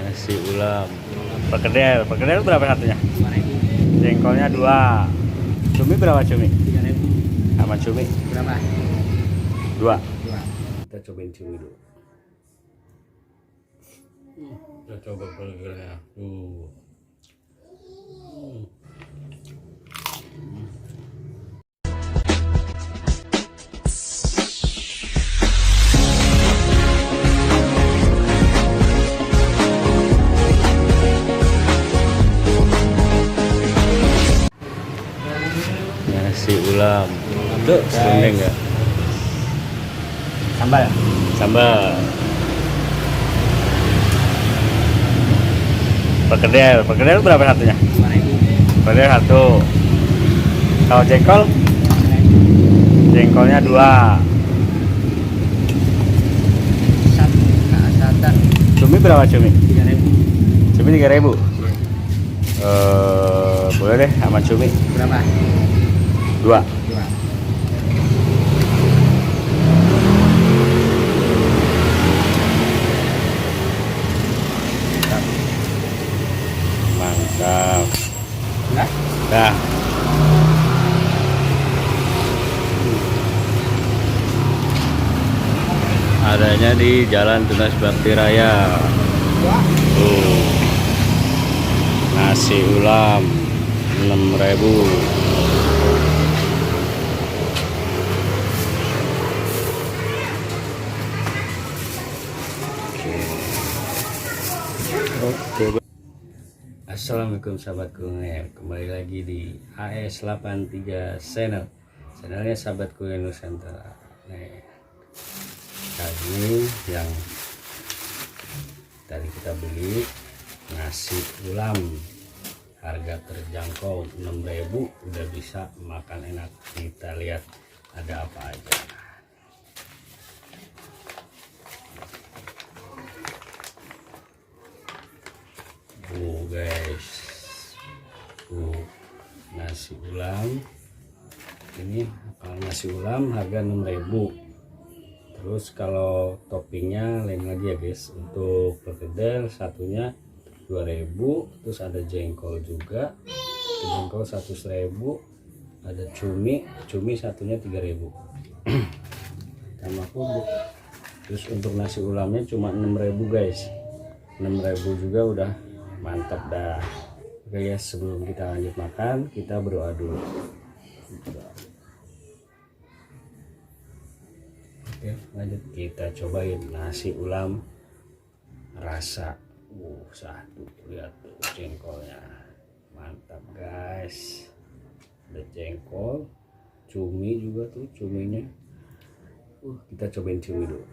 Nasi ulam perkedel berapa satunya? 5.000. Jengkolnya 2. Cumi berapa cumi? 3.000. Sama cumi Berapa? 2. 2. Kita cobain cumi dulu. Kita coba burgernya. Nasi ulam. Tuh, serundeng nggak? Sambal. Sambal. Perkedel berapa satunya? 5.000. Perkedel 1. Kalau jengkol? 3.000. Jengkolnya 2. Satan. Cumi berapa cumi? 3.000. Cumi 3.000. Boleh deh sama cumi Berapa? 2. 2. Mantap. Nah, Dah. Adanya di Jalan Tunas Bakti Raya. Tuh. Nasi ulam 6.000. Oke. Assalamualaikum sahabat kuliner, kembali lagi di AS83 channelnya sahabat kuliner Nusantara. Nih, kali ini yang tadi kita beli nasi ulam harga terjangkau 6.000, udah bisa makan enak. Kita lihat ada apa aja. Guys, nasi ulam ini, kalau nasi ulam harga 6.000. Terus kalau toppingnya lain lagi ya guys. Untuk perkedel satunya 2.000. Terus ada jengkol juga, jengkol 100.000. Ada cumi satunya 3.000. Sama bubuk. Terus untuk nasi ulamnya cuma 6.000 guys. 6.000 juga udah mantap dah. Oke ya, sebelum kita lanjut makan, kita berdoa dulu. Oke, lanjut kita cobain nasi ulam rasa. Satu, lihat tuh jengkolnya, mantap guys. Ada jengkol, cumi juga tuh cuminya. Kita cobain cumi dulu.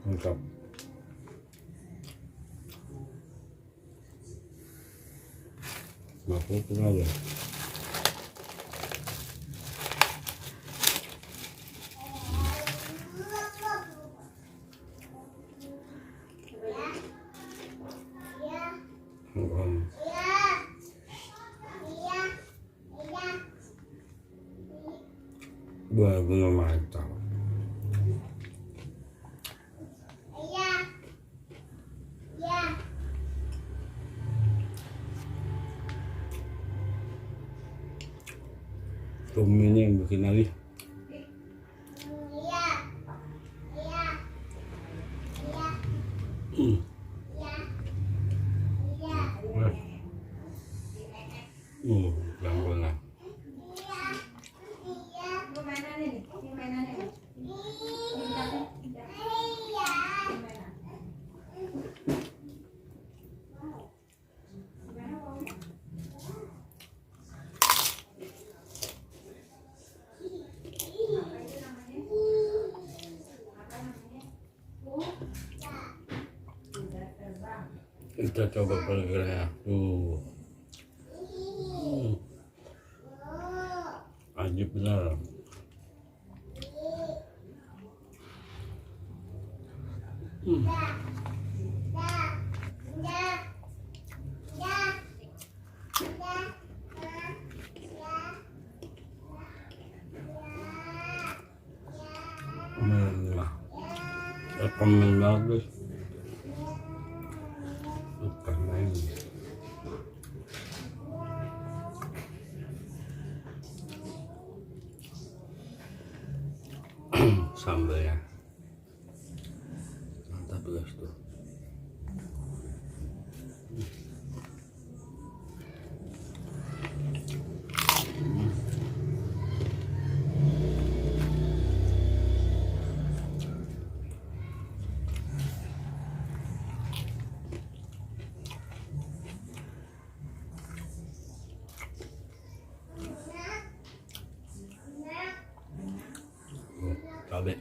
Mantap. Makan aja. Benar-benar mantap. Cuminya yang bikin lagi. Gangguan. Kita coba burgernya. Ajib benar. rekomen banget permen sambalnya mantap guys tuh. Cabai.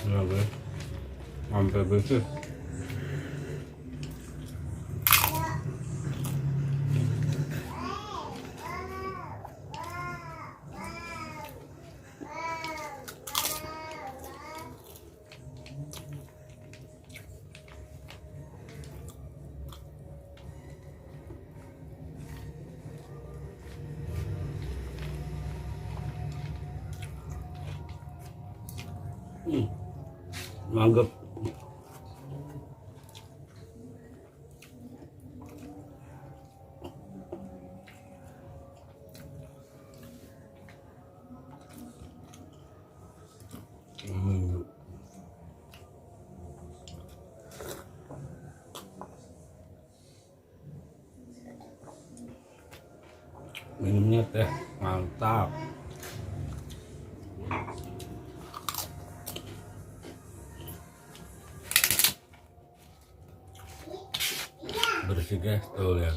Ya guys, hampir bersih. Mantap. Minumnya teh mantap. Bersih guys, tuh lihat.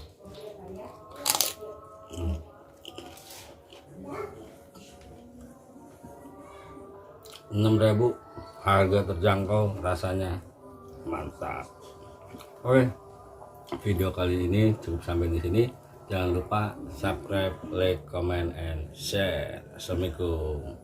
6.000 harga terjangkau, rasanya mantap. Oke, video kali ini cukup sampai di sini. Jangan lupa subscribe, like, comment, and share. Assalamualaikum.